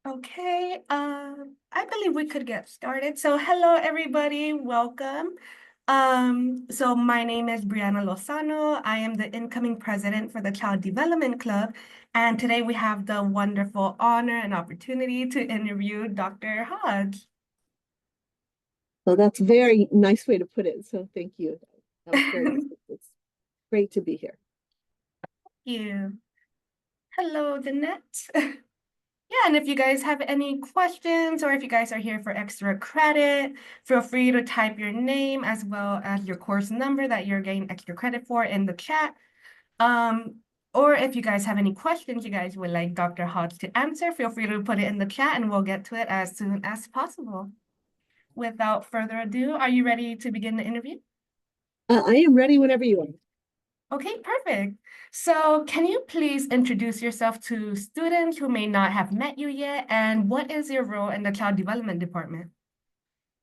Okay, I believe we could get started. So hello, everybody, welcome. So my name is Brianna Lozano. I am the incoming president for the Child Development Club. And today we have the wonderful honor and opportunity to interview Dr. Hodge. So that's a very nice way to put it. So thank you. That was very nice. It's great to be here. You. Hello, Danette. Yeah, and if you guys have any questions or if you guys are here for extra credit, feel free to type your name as well as your course number that you're getting extra credit for in the chat. Um, or if you guys have any questions you guys would like Dr. Hodge to answer, feel free to put it in the chat and we'll get to it as soon as possible. Without further ado, are you ready to begin the interview? I am ready whenever you are. Okay, perfect. So can you please introduce yourself to students who may not have met you yet, and what is your role in the Child Development Department?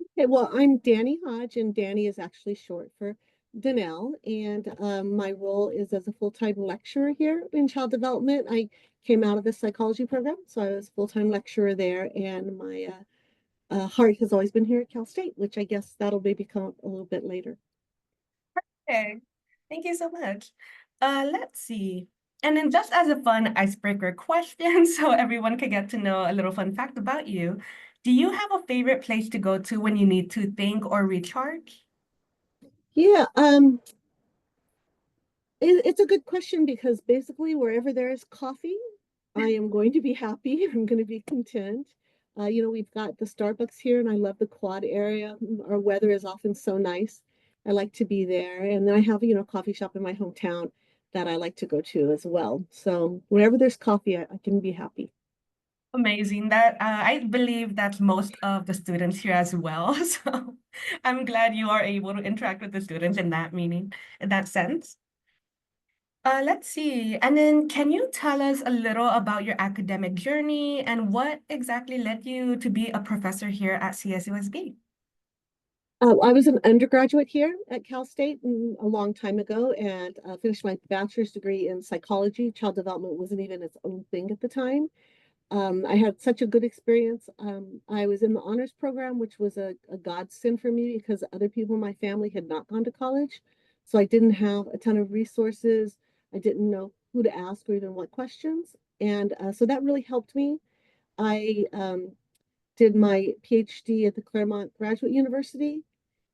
Okay, well, I'm Dani Hodge, and Dani is actually short for Danelle. And my role is as a full-time lecturer here in child development. I came out of the psychology program, so I was a full-time lecturer there. And my heart has always been here at Cal State, which I guess that'll maybe come up a little bit later. Okay, thank you so much. Let's see. And then just as a fun icebreaker question, so everyone can get to know a little fun fact about you, do you have a favorite place to go to when you need to think or recharge? Yeah, it's a good question because basically wherever there is coffee, I am going to be happy. I'm going to be content. We've got the Starbucks here and I love the quad area. Our weather is often so nice. I like to be there. And then I have, a coffee shop in my hometown that I like to go to as well. So wherever there's coffee, I can be happy. Amazing. That I believe that's most of the students here as well. So I'm glad you are able to interact with the students in that meaning, in that sense. Let's see. And then can you tell us a little about your academic journey and what exactly led you to be a professor here at CSUSB? I was an undergraduate here at Cal State a long time ago and finished my bachelor's degree in psychology. Child development wasn't even its own thing at the time. I had such a good experience. I was in the honors program, which was a godsend for me because other people in my family had not gone to college. So I didn't have a ton of resources. I didn't know who to ask or even what questions. And so that really helped me. I did my PhD at the Claremont Graduate University.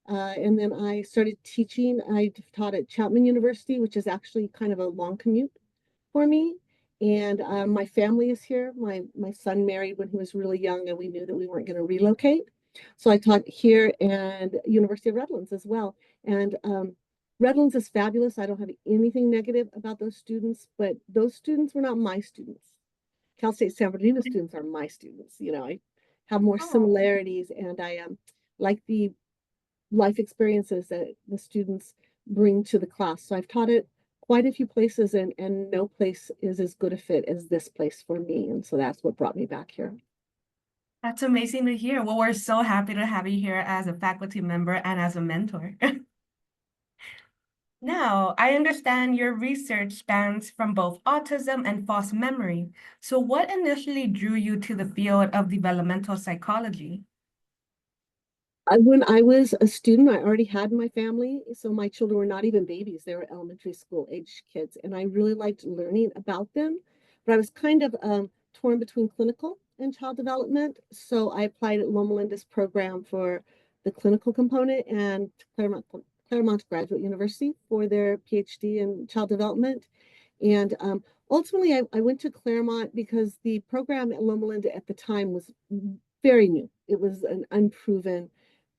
And then I started teaching. I taught at Chapman University, which is actually kind of a long commute for me. And my family is here. My son married when he was really young, and we knew that we weren't going to relocate. So I taught here and University of Redlands as well. And Redlands is fabulous. I don't have anything negative about those students, but those students were not my students. Cal State San Bernardino students are my students. I have more Oh, similarities, and I like the life experiences that the students bring to the class. So I've taught it quite a few places, and no place is as good a fit as this place for me. And so that's what brought me back here. that's amazing to hear. Well, we're so happy to have you here as a faculty member and as a mentor. Now, I understand your research spans from both autism and false memory. So what initially drew you to the field of developmental psychology? When I was a student, I already had my family. So my children were not even babies, they were elementary school age kids. And I really liked learning about them. But I was kind of torn between clinical and child development. So I applied at Loma Linda's program for the clinical component and Claremont Graduate University for their PhD in child development. And ultimately, I went to Claremont because the program at Loma Linda at the time was very new. It was an unproven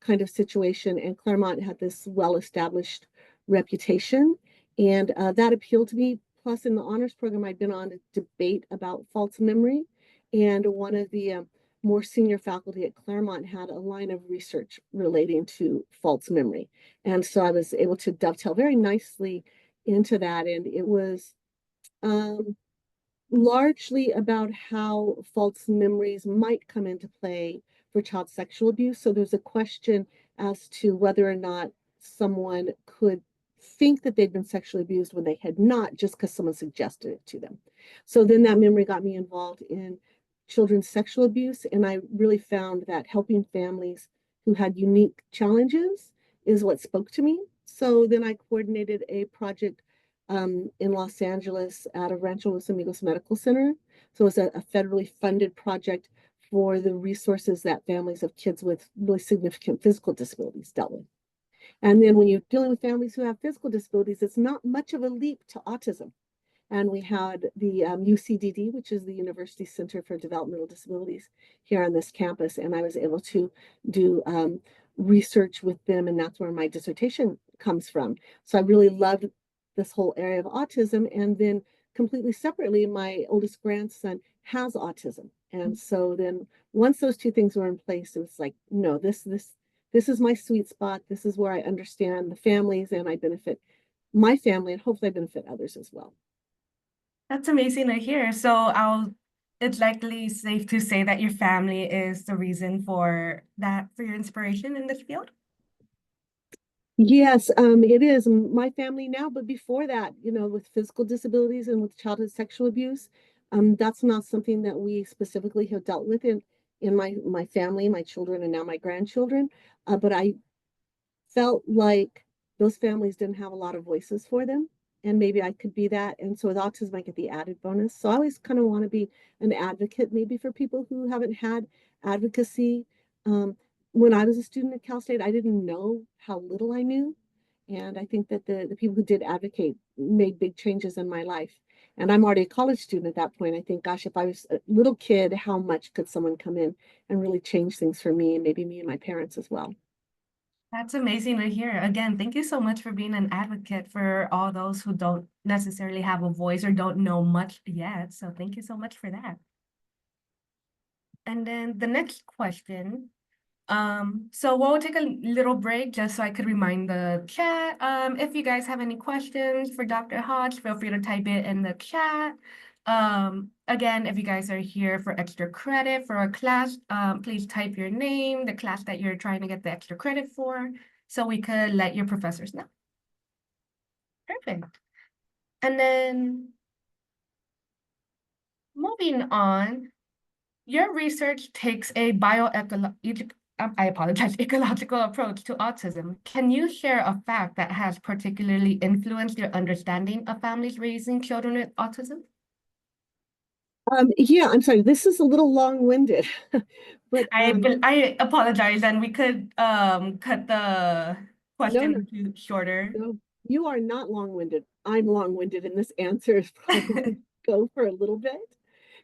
kind of situation, and Claremont had this well-established reputation, and that appealed to me. Plus, in the honors program, I'd been on a debate about false memory, and one of the more senior faculty at Claremont had a line of research relating to false memory, and so I was able to dovetail very nicely into that, and it was um, largely about how false memories might come into play for child sexual abuse. So there's a question as to whether or not someone could think that they'd been sexually abused when they had not, just because someone suggested it to them. So then that memory got me involved in children's sexual abuse, and I really found that helping families who had unique challenges is what spoke to me. So then I coordinated a project in Los Angeles at a Rancho Los Amigos Medical Center. So it was a federally funded project for the resources that families of kids with really significant physical disabilities dealt with. And then when you're dealing with families who have physical disabilities, it's not much of a leap to autism. And we had the UCDD, which is the University Center for Developmental Disabilities, here on this campus. And I was able to do research with them, and that's where my dissertation comes from. So I really loved this whole area of autism. And then completely separately, my oldest grandson has autism. And so then once those two things were in place, it was like, no, this is my sweet spot. This is where I understand the families, and I benefit my family, and hopefully I benefit others as well. That's amazing to hear. So it's likely safe to say that your family is the reason for your inspiration in this field? Yes, it is my family now, but before that, with physical disabilities and with childhood sexual abuse, that's not something that we specifically have dealt with in my family, my children, and now my grandchildren. But I felt like those families didn't have a lot of voices for them, and maybe I could be that. And so with autism, I get the added bonus. So I always kind of want to be an advocate, maybe for people who haven't had advocacy. Um, when I was a student at Cal State, I didn't know how little I knew. And I think that the people who did advocate made big changes in my life. And I'm already a college student at that point. I think, gosh, if I was a little kid, how much could someone come in and really change things for me, and maybe me and my parents as well? That's amazing to hear. Again, thank you so much for being an advocate for all those who don't necessarily have a voice or don't know much yet. So thank you so much for that. And then the next question. So we'll take a little break just so I could remind the chat. If you guys have any questions for Dr. Hodge, feel free to type it in the chat. Again, if you guys are here for extra credit for a class, please type your name, the class that you're trying to get the extra credit for, so we could let your professors know. Perfect. And then moving on, your research takes a ecological approach to autism. Can you share a fact that has particularly influenced your understanding of families raising children with autism? Yeah, I'm sorry, this is a little long-winded, but I apologize, and we could cut the no, no, question to shorter. no, you are not long-winded. I'm long-winded, and this answer is probably going to go for a little bit,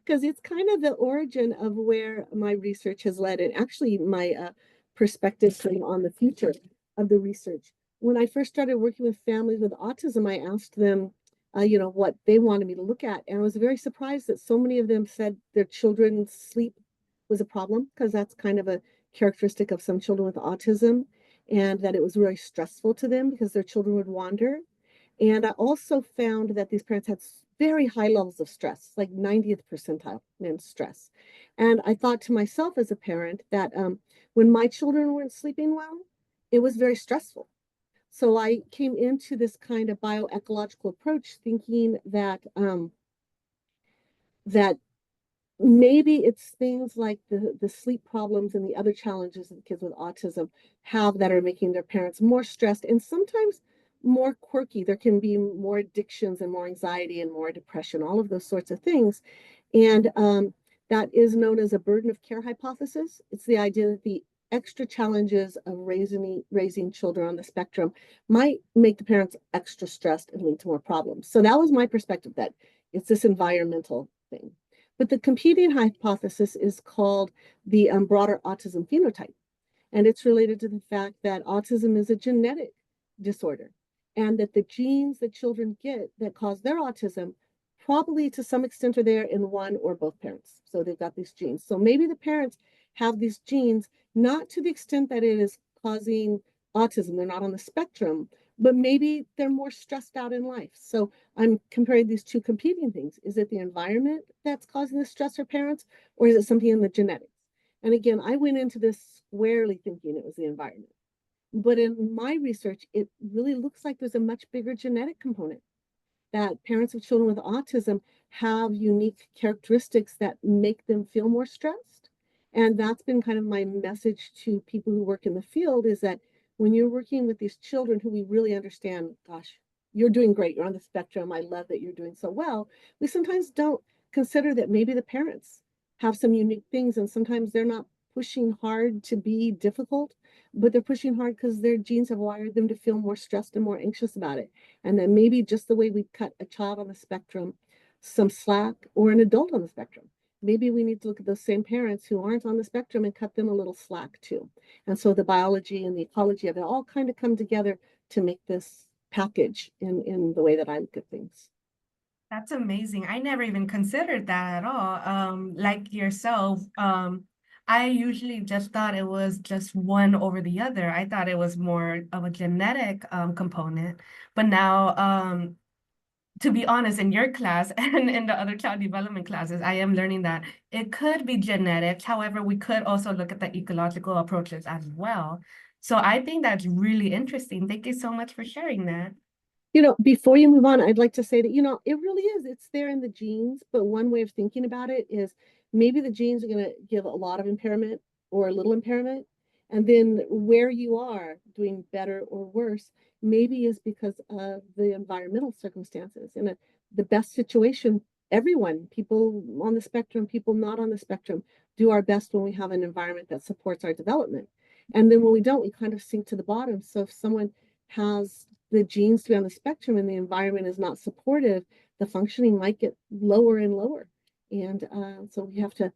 because it's kind of the origin of where my research has led, and actually my perspective on the future of the research. When I first started working with families with autism, I asked them, what they wanted me to look at, and I was very surprised that so many of them said their children's sleep was a problem, because that's kind of a characteristic of some children with autism, and that it was really stressful to them because their children would wander. And I also found that these parents had very high levels of stress, like 90th percentile in stress. And I thought to myself as a parent that when my children weren't sleeping well, it was very stressful. So I came into this kind of bioecological approach thinking that maybe it's things like the sleep problems and the other challenges that kids with autism have that are making their parents more stressed and sometimes more quirky. There can be more addictions and more anxiety and more depression, all of those sorts of things. And that is known as a burden of care hypothesis. It's the idea that the extra challenges of raising children on the spectrum might make the parents extra stressed and lead to more problems. So that was my perspective, that it's this environmental thing. But the competing hypothesis is called the broader autism phenotype. And it's related to the fact that autism is a genetic disorder, and that the genes that children get that cause their autism probably to some extent are there in one or both parents. So they've got these genes. So maybe the parents have these genes, not to the extent that it is causing autism, they're not on the spectrum, but maybe they're more stressed out in life. So I'm comparing these two competing things. Is it the environment that's causing the stress for parents, or is it something in the genetics? And again, I went into this squarely thinking it was the environment. But in my research, it really looks like there's a much bigger genetic component, that parents of children with autism have unique characteristics that make them feel more stressed. And that's been kind of my message to people who work in the field, is that when you're working with these children who we really understand, gosh, you're doing great, you're on the spectrum, I love that you're doing so well, we sometimes don't consider that maybe the parents have some unique things, and sometimes they're not pushing hard to be difficult, but they're pushing hard because their genes have wired them to feel more stressed and more anxious about it. And then maybe just the way we cut a child on the spectrum some slack, or an adult on the spectrum, maybe we need to look at those same parents who aren't on the spectrum and cut them a little slack too. And so the biology and the ecology of it all kind of come together to make this package in the way that I look at things. That's amazing. I never even considered that at all. Like yourself, I usually just thought it was just one over the other. I thought it was more of a genetic component. But now, to be honest, in your class and in the other child development classes, I am learning that it could be genetic. However, we could also look at the ecological approaches as well. So I think that's really interesting. Thank you so much for sharing that. Before you move on, I'd like to say that, it really is, it's there in the genes, but one way of thinking about it is maybe the genes are going to give a lot of impairment or a little impairment. And then where you are doing better or worse, maybe is because of the environmental circumstances. In the best situation, everyone, people on the spectrum, people not on the spectrum, do our best when we have an environment that supports our development. And then when we don't, we kind of sink to the bottom. So if someone has the genes to be on the spectrum and the environment is not supportive, the functioning might get lower and lower. And so we have to,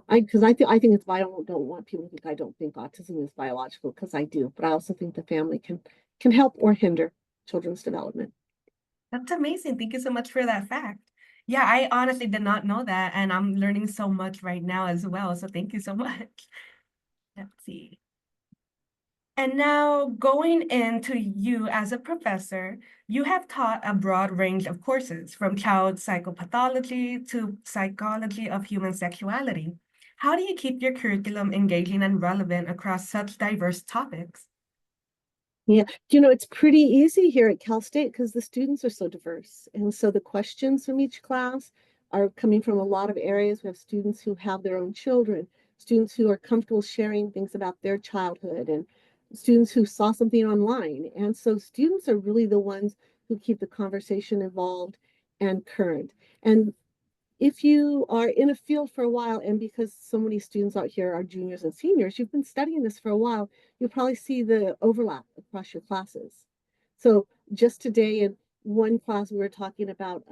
I think it's vital. I don't want people to think I don't think autism is biological, because I do, but I also think the family can help or hinder children's development. That's amazing. Thank you so much for that fact. Yeah, I honestly did not know that, and I'm learning so much right now as well. So thank you so much. Let's see. And now going into you as a professor, you have taught a broad range of courses from child psychopathology to psychology of human sexuality. How do you keep your curriculum engaging and relevant across such diverse topics? Yeah, it's pretty easy here at Cal State because the students are so diverse. And so the questions from each class are coming from a lot of areas. We have students who have their own children, students who are comfortable sharing things about their childhood, and students who saw something online. And so students are really the ones who keep the conversation involved and current. And if you are in a field for a while, and because so many students out here are juniors and seniors, you've been studying this for a while, you'll probably see the overlap across your classes. So just today in one class, we were talking about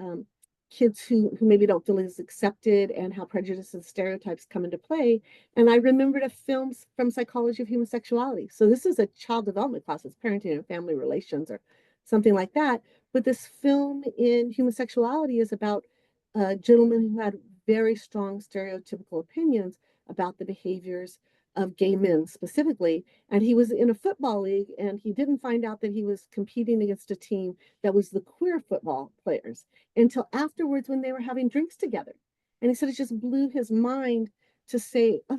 kids who maybe don't feel as accepted, and how prejudice and stereotypes come into play. And I remembered a film from Psychology of Human Sexuality. So this is a child development class, it's parenting and family relations or something like that. But this film in human sexuality is about a gentleman who had very strong stereotypical opinions about the behaviors of gay men specifically. And he was in a football league, and he didn't find out that he was competing against a team that was the queer football players until afterwards when they were having drinks together. And he said it just blew his mind to say, oh,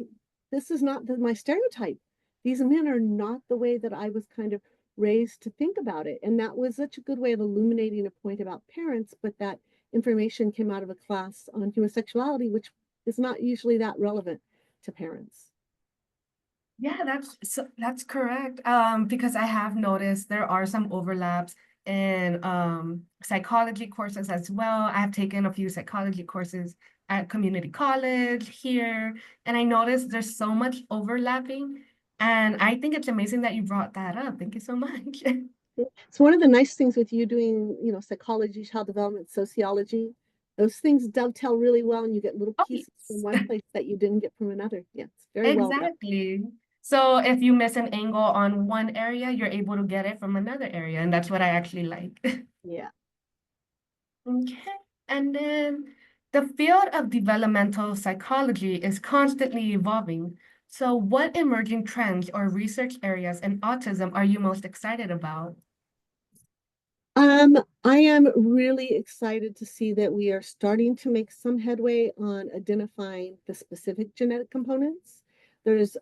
this is not my stereotype. These men are not the way that I was kind of raised to think about it. And that was such a good way of illuminating a point about parents, but that information came out of a class on human sexuality, which is not usually that relevant to parents. Yeah, that's correct. Because I have noticed there are some overlaps in psychology courses as well. I have taken a few psychology courses at community college here, and I noticed there's so much overlapping. And I think it's amazing that you brought that up. Thank you so much. So one of the nice things with you doing, psychology, child development, sociology, those things dovetail really well, and you get little Oh, pieces from yes. one place that you didn't get from another. Yeah, it's very well done. Exactly. So if you miss an angle on one area, you're able to get it from another area, and that's what I actually like. Yeah. Okay. And then the field of developmental psychology is constantly evolving. So what emerging trends or research areas in autism are you most excited about? I am really excited to see that we are starting to make some headway on identifying the specific genetic components. There's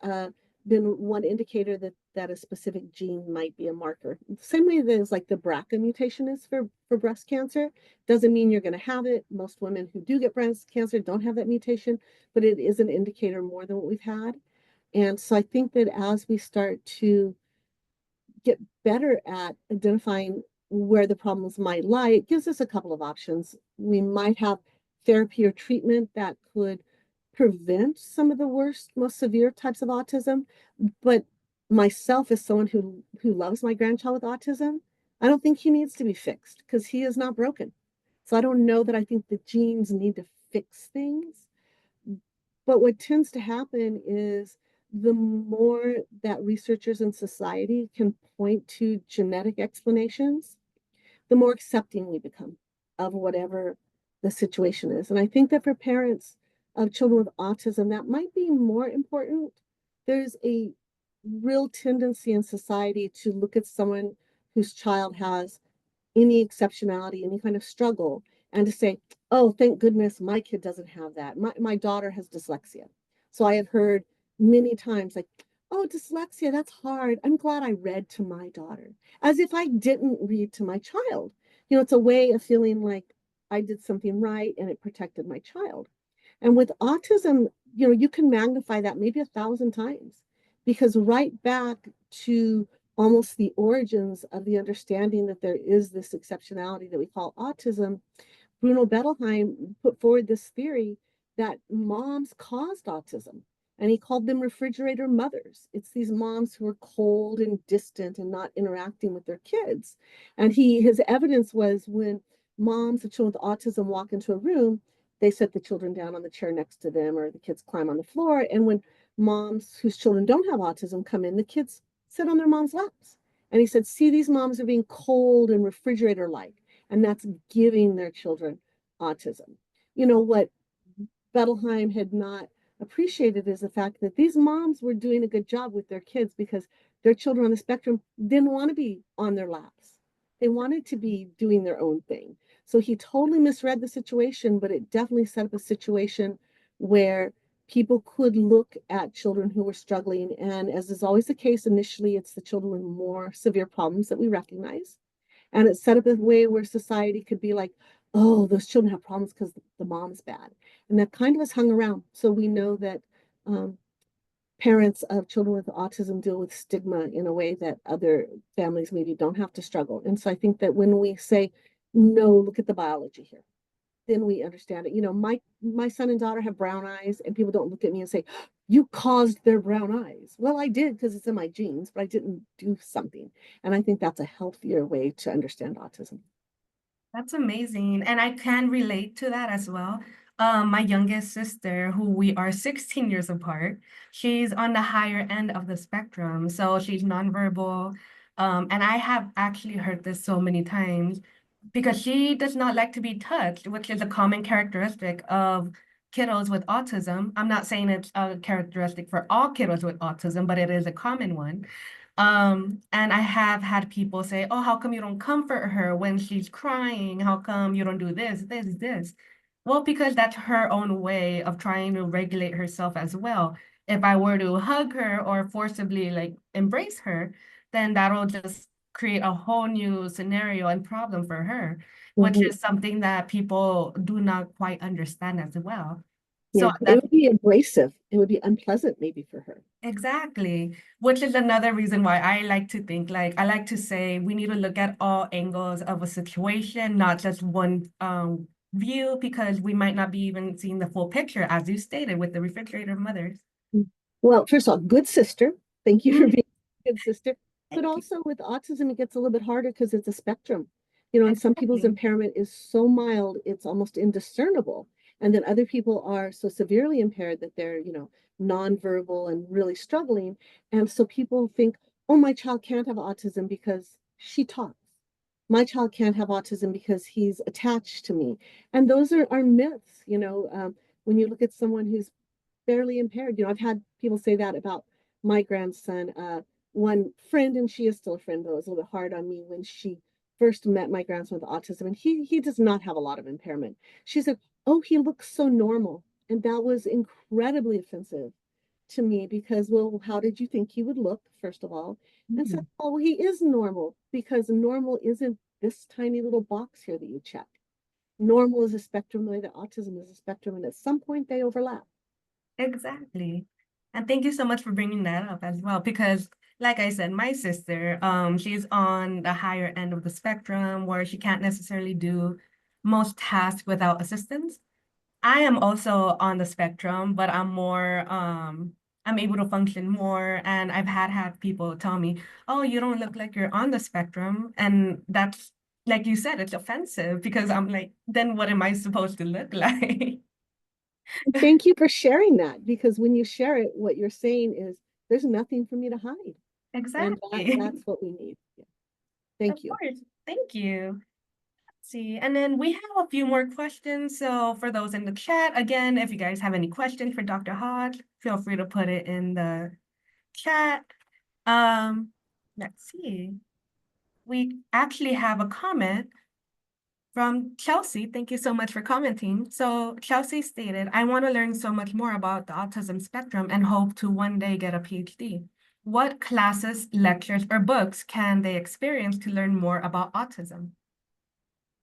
been one indicator that a specific gene might be a marker. The same way that is like the BRCA mutation is for breast cancer, doesn't mean you're going to have it. Most women who do get breast cancer don't have that mutation, but it is an indicator more than what we've had. And so I think that as we start to get better at identifying where the problems might lie, it gives us a couple of options. We might have therapy or treatment that could prevent some of the worst, most severe types of autism. But myself, as someone who loves my grandchild with autism, I don't think he needs to be fixed because he is not broken. So I don't know that I think the genes need to fix things. But what tends to happen is the more that researchers in society can point to genetic explanations, the more accepting we become of whatever the situation is. And I think that for parents of children with autism, that might be more important. There's a real tendency in society to look at someone whose child has any exceptionality, any kind of struggle, and to say, oh, thank goodness my kid doesn't have that. My daughter has dyslexia. So I have heard many times, like, oh, dyslexia, that's hard. I'm glad I read to my daughter, as if I didn't read to my child. It's a way of feeling like I did something right and it protected my child. And with autism, you can magnify that maybe 1,000 times, because right back to almost the origins of the understanding that there is this exceptionality that we call autism, Bruno Bettelheim put forward this theory that moms caused autism. And he called them refrigerator mothers. It's these moms who are cold and distant and not interacting with their kids. And his evidence was when moms of children with autism walk into a room, they set the children down on the chair next to them, or the kids climb on the floor. And when moms whose children don't have autism come in, the kids sit on their mom's laps. And he said, see, these moms are being cold and refrigerator-like, and that's giving their children autism. What Bettelheim had not appreciated is the fact that these moms were doing a good job with their kids because their children on the spectrum didn't want to be on their laps. They wanted to be doing their own thing. So he totally misread the situation, but it definitely set up a situation where people could look at children who were struggling. And as is always the case, initially, it's the children with more severe problems that we recognize. And it's set up a way where society could be like, oh, those children have problems because the mom's bad. And that kind of has hung around. So we know that parents of children with autism deal with stigma in a way that other families maybe don't have to struggle. And so I think that when we say, no, look at the biology here, then we understand it. My son and daughter have brown eyes, and people don't look at me and say, you caused their brown eyes. Well, I did, because it's in my genes, but I didn't do something. And I think that's a healthier way to understand autism. That's amazing. And I can relate to that as well. My youngest sister, who we are 16 years apart, she's on the higher end of the spectrum. So she's nonverbal. And I have actually heard this so many times because she does not like to be touched, which is a common characteristic of kiddos with autism. I'm not saying it's a characteristic for all kiddos with autism, but it is a common one. And I have had people say, oh, how come you don't comfort her when she's crying? How come you don't do this? Well, because that's her own way of trying to regulate herself as well. If I were to hug her or forcibly like embrace her, then that'll just create a whole new scenario and problem for her, which Mhm. is something that people do not quite understand as well. So Yeah, it would be abrasive. It would be unpleasant maybe for her. exactly, which is another reason why I like to think, like, I like to say we need to look at all angles of a situation, not just one view, because we might not be even seeing the full picture, as you stated with the refrigerator mothers. Well, first of all, good sister. Thank you for being a good sister. But Thank you. also with autism, it gets a little bit harder because it's a spectrum. And some people's Exactly. impairment is so mild, it's almost indiscernible. And then other people are so severely impaired that they're, nonverbal and really struggling. And so people think, oh, my child can't have autism because she talks. My child can't have autism because he's attached to me. And those are myths, when you look at someone who's barely impaired. I've had people say that about my grandson. One friend, and she is still a friend, though, it was a little bit hard on me when she first met my grandson with autism, and he does not have a lot of impairment. She said, "Oh, he looks so normal," and that was incredibly offensive to me because, well, how did you think he would look, first of all? And said, Mhm. oh, well, he is normal because normal isn't this tiny little box here that you check. Normal is a spectrum, the way that autism is a spectrum, and at some point they overlap. Exactly. And thank you so much for bringing that up as well, because like I said, my sister, she's on the higher end of the spectrum where she can't necessarily do most tasks without assistance. I am also on the spectrum, but I'm able to function more. And I've had people tell me, oh, you don't look like you're on the spectrum. And that's, like you said, it's offensive because I'm like, then what am I supposed to look like? Thank you for sharing that because when you share it, what you're saying is there's nothing for me to hide. And Exactly. that's what we need. Yeah. Of Thank you. course. Thank you. Let's see. And then we have a few more questions. So for those in the chat, again, if you guys have any questions for Dr. Hodge, feel free to put it in the chat. Um, let's see. We actually have a comment from Chelsea. Thank you so much for commenting. So Chelsea stated, I want to learn so much more about the autism spectrum and hope to one day get a PhD. What classes, lectures, or books can they experience to learn more about autism?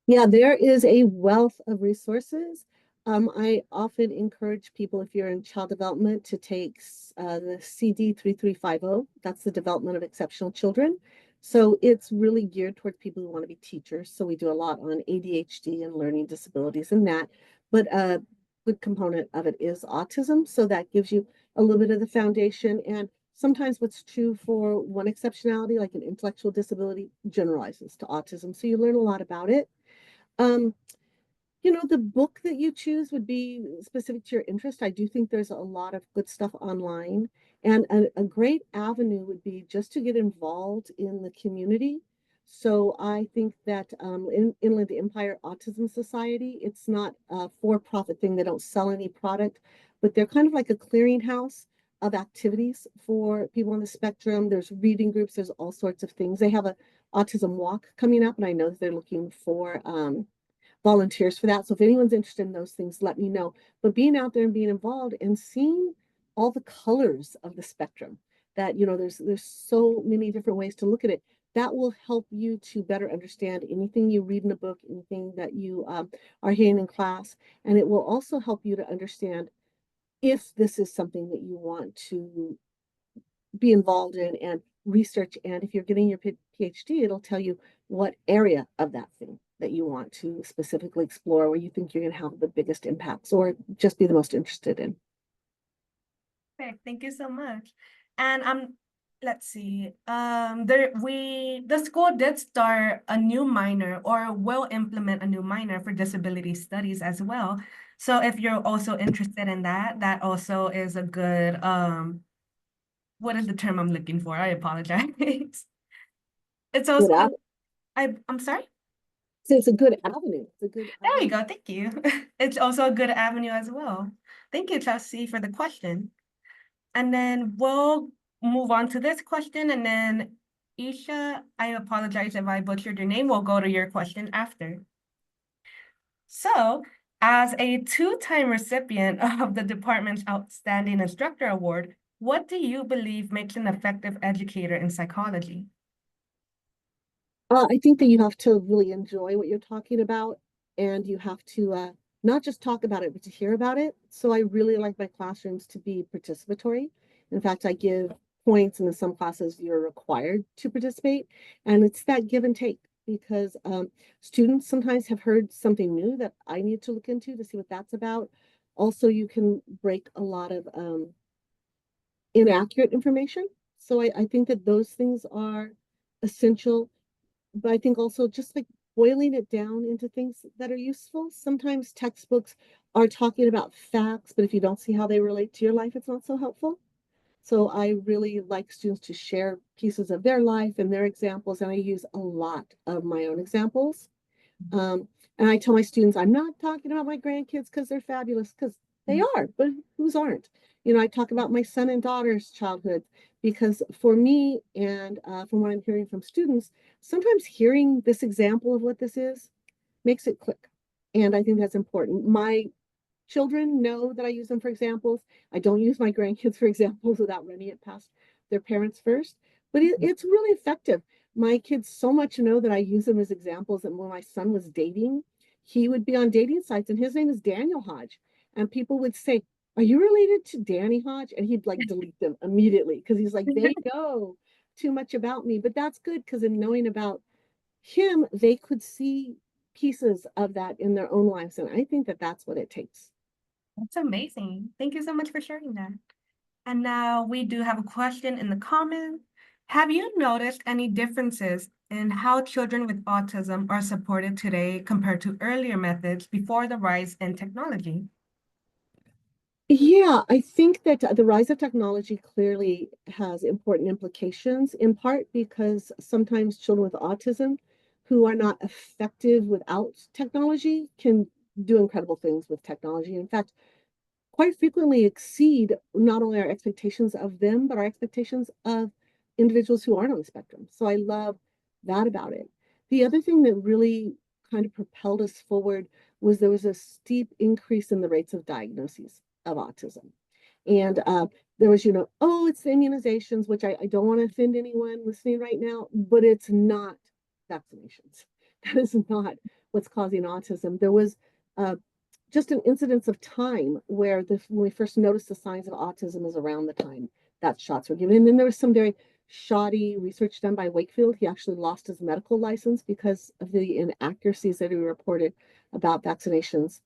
Yeah, there is a wealth of resources. I often encourage people, if you're in child development, to take the CD 3350. That's the Development of Exceptional Children. So it's really geared towards people who want to be teachers. So we do a lot on ADHD and learning disabilities and that. But a good component of it is autism. So that gives you a little bit of the foundation. And sometimes what's true for one exceptionality, like an intellectual disability, generalizes to autism. So you learn a lot about it. Um, the book that you choose would be specific to your interest. I do think there's a lot of good stuff online. And a great avenue would be just to get involved in the community. So I think that in Inland Empire Autism Society, it's not a for-profit thing. They don't sell any product, but they're kind of like a clearinghouse of activities for people on the spectrum. There's reading groups, there's all sorts of things. They have a autism walk coming up, and I know that they're looking for volunteers for that. So if anyone's interested in those things, let me know. But being out there and being involved and seeing all the colors of the spectrum, that there's so many different ways to look at it. That will help you to better understand anything you read in a book, anything that you are hearing in class, and it will also help you to understand if this is something that you want to be involved in and research. And if you're getting your PhD, it'll tell you what area of that thing that you want to specifically explore, where you think you're going to have the biggest impacts or just be the most interested in. Perfect. Thank you so much. And let's see. The school did start a new minor or will implement a new minor for disability studies as well. So if you're also interested in that, that also is a good what is the term I'm looking for? I apologize. It's Good also avenue. I'm sorry. So it's a good avenue. It's a good There you avenue. go. Thank you. It's also a good avenue as well. Thank you, Chelsea, for the question. And then we'll move on to this question. And then Isha, I apologize if I butchered your name. We'll go to your question after. So, as a two-time recipient of the department's Outstanding Instructor Award, what do you believe makes an effective educator in psychology? I think that you have to really enjoy what you're talking about, and you have to not just talk about it, but to hear about it. So I really like my classrooms to be participatory. In fact, I give points, and in some classes, you're required to participate. And it's that give and take because students sometimes have heard something new that I need to look into to see what that's about. Also, you can break a lot of inaccurate information. So I think that those things are essential, but I think also just like boiling it down into things that are useful. Sometimes textbooks are talking about facts, but if you don't see how they relate to your life, it's not so helpful. So I really like students to share pieces of their life and their examples, and I use a lot of my own examples. Um, and I tell my students, I'm not talking about my grandkids because they're fabulous, because they are, but whose aren't? I talk about my son and daughter's childhood because for me, and from what I'm hearing from students, sometimes hearing this example of what this is makes it click. And I think that's important. My children know that I use them for examples. I don't use my grandkids for examples without running it past their parents first, but it's really effective. My kids so much know that I use them as examples. And when my son was dating, he would be on dating sites and his name is Daniel Hodge. And people would say, are you related to Dani Hodge? And he'd like delete them immediately because he's like, they know too much about me. But that's good because in knowing about him, they could see pieces of that in their own lives. And I think that that's what it takes. That's amazing. Thank you so much for sharing that. And now we do have a question in the comments. Have you noticed any differences in how children with autism are supported today compared to earlier methods before the rise in technology? Yeah, I think that the rise of technology clearly has important implications, in part because sometimes children with autism who are not effective without technology can do incredible things with technology. In fact, quite frequently exceed not only our expectations of them, but our expectations of individuals who aren't on the spectrum. So I love that about it. The other thing that really kind of propelled us forward was there was a steep increase in the rates of diagnoses of autism. And there was, oh, it's the immunizations, which I don't want to offend anyone listening right now, but it's not vaccinations. That is not what's causing autism. There was just an incidence of time where when we first noticed the signs of autism is around the time that shots were given. And then there was some very shoddy research done by Wakefield. He actually lost his medical license because of the inaccuracies that he reported about vaccinations.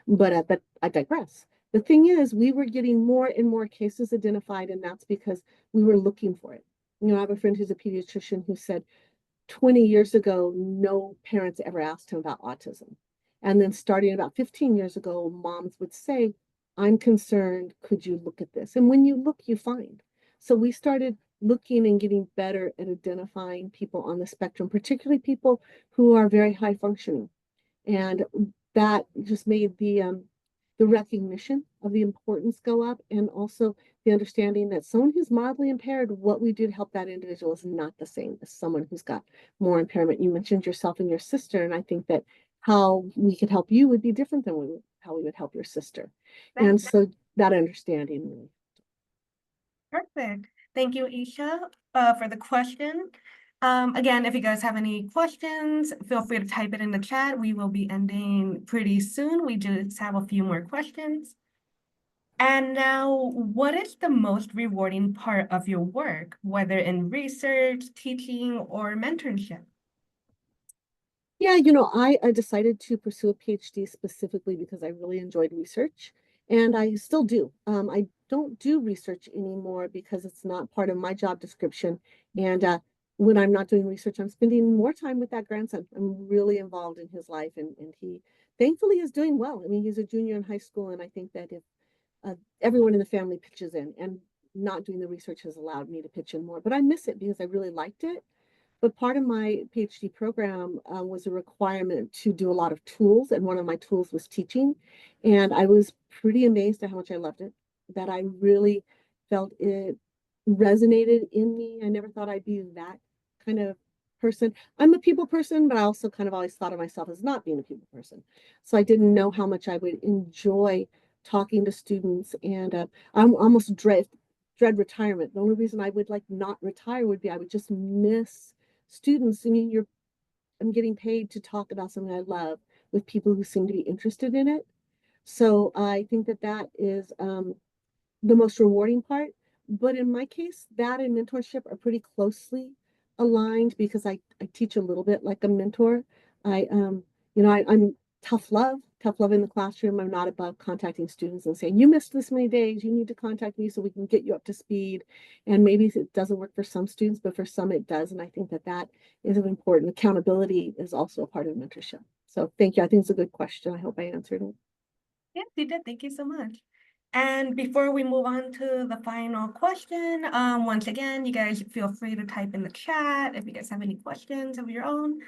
But I digress. The thing is, we were getting more and more cases identified, and that's because we were looking for it. I have a friend who's a pediatrician who said 20 years ago, no parents ever asked him about autism. And then starting about 15 years ago, moms would say, I'm concerned. Could you look at this? And when you look, you find. So we started looking and getting better at identifying people on the spectrum, particularly people who are very high functioning. And that just made the recognition of the importance go up, and also the understanding that someone who's mildly impaired, what we do to help that individual is not the same as someone who's got more impairment. You mentioned yourself and your sister, and I think that how we could help you would be different than how we would help your sister. And so that understanding really. Perfect. Thank you, Isha, for the question. Again, if you guys have any questions, feel free to type it in the chat. We will be ending pretty soon. We just have a few more questions. And now, what is the most rewarding part of your work, whether in research, teaching, or mentorship? Yeah, I decided to pursue a PhD specifically because I really enjoyed research, and I still do. I don't do research anymore because it's not part of my job description. And when I'm not doing research, I'm spending more time with that grandson. I'm really involved in his life, and he thankfully is doing well. I mean, he's a junior in high school, and I think that if everyone in the family pitches in, and not doing the research has allowed me to pitch in more, but I miss it because I really liked it. But part of my PhD program was a requirement to do a lot of tools, and one of my tools was teaching. And I was pretty amazed at how much I loved it, that I really felt it resonated in me. I never thought I'd be that kind of person. I'm a people person, but I also kind of always thought of myself as not being a people person. So I didn't know how much I would enjoy talking to students, and I'm almost dread retirement. The only reason I would like not retire would be I would just miss students. I mean, I'm getting paid to talk about something I love with people who seem to be interested in it. So I think that that is the most rewarding part. But in my case, that and mentorship are pretty closely aligned because I teach a little bit like a mentor. I I'm tough love in the classroom. I'm not above contacting students and saying, you missed this many days, you need to contact me so we can get you up to speed. And maybe it doesn't work for some students, but for some it does. And I think that that is an important accountability is also a part of mentorship. So thank you. I think it's a good question. I hope I answered it. Yes, you did. Thank you so much. And before we move on to the final question, once again, you guys feel free to type in the chat if you guys have any questions of your own.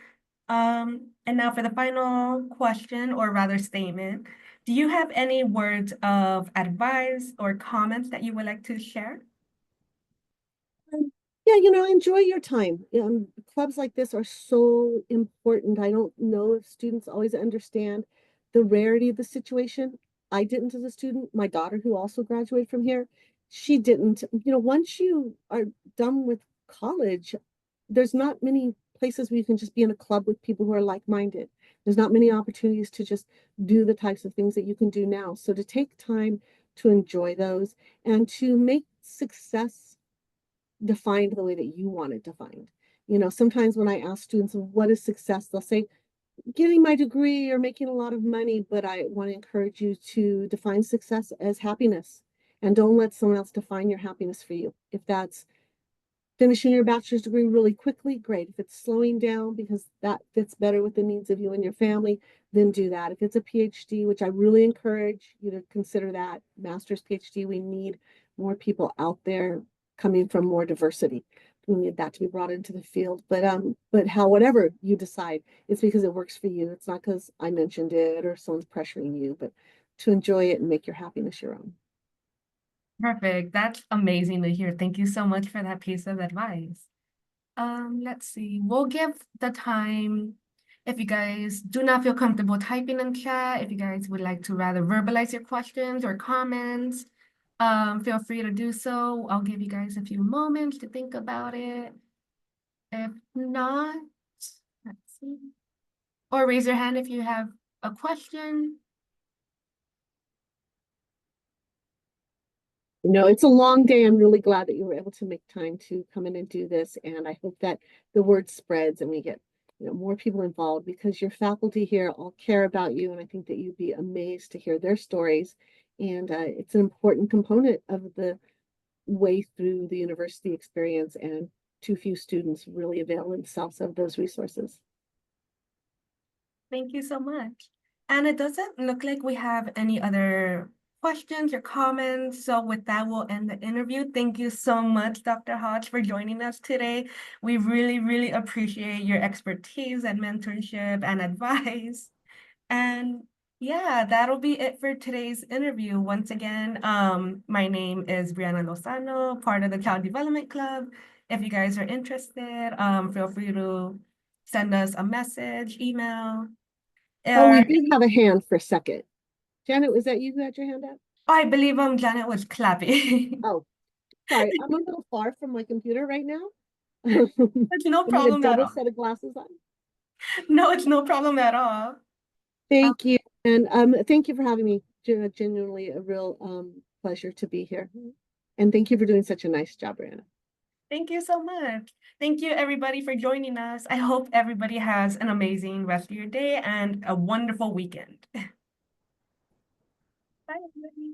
And now for the final question, or rather statement, do you have any words of advice or comments that you would like to share? Yeah, enjoy your time. Clubs like this are so important. I don't know if students always understand the rarity of the situation. I didn't as a student. My daughter, who also graduated from here, she didn't. Once you are done with college, there's not many places where you can just be in a club with people who are like-minded. There's not many opportunities to just do the types of things that you can do now. So to take time to enjoy those and to make success defined the way that you want it defined. Sometimes when I ask students, what is success? They'll say, getting my degree or making a lot of money, but I want to encourage you to define success as happiness. And don't let someone else define your happiness for you. If that's finishing your bachelor's degree really quickly, great. If it's slowing down because that fits better with the needs of you and your family, then do that. If it's a PhD, which I really encourage you to consider that, master's PhD, we need more people out there coming from more diversity. We need that to be brought into the field. But whatever you decide, it's because it works for you. It's not because I mentioned it or someone's pressuring you, but to enjoy it and make your happiness your own. Perfect. That's amazing to hear. Thank you so much for that piece of advice. Let's see. We'll give the time if you guys do not feel comfortable typing in chat, if you guys would like to rather verbalize your questions or comments, feel free to do so. I'll give you guys a few moments to think about it. If not, let's see. Or raise your hand if you have a question. It's a long day. I'm really glad that you were able to make time to come in and do this. And I hope that the word spreads and we get, more people involved because your faculty here all care about you. And I think that you'd be amazed to hear their stories. And it's an important component of the way through the university experience. And too few students really avail themselves of those resources. Thank you so much. And it doesn't look like we have any other questions or comments. So with that, we'll end the interview. Thank you so much, Dr. Hodge, for joining us today. We really, really appreciate your expertise and mentorship and advice. And yeah, that'll be it for today's interview. Once again, my name is Brianna Lozano, part of the Child Development Club. If you guys are interested, feel free to send us a message, email, Oh, we or did have a hand for a second. Janet, was that you who had your hand up? I believe Janet was clapping. Oh, sorry. I'm a little far from my computer right now. It's no I need a problem at double all. set of glasses on. No, it's no problem at all. Thank you. And thank you for having me. Genuinely a real pleasure to be here. And thank you for doing such a nice job, Brianna. Thank you so much. Thank you, everybody, for joining us. I hope everybody has an amazing rest of your day and a wonderful weekend. Bye, everybody.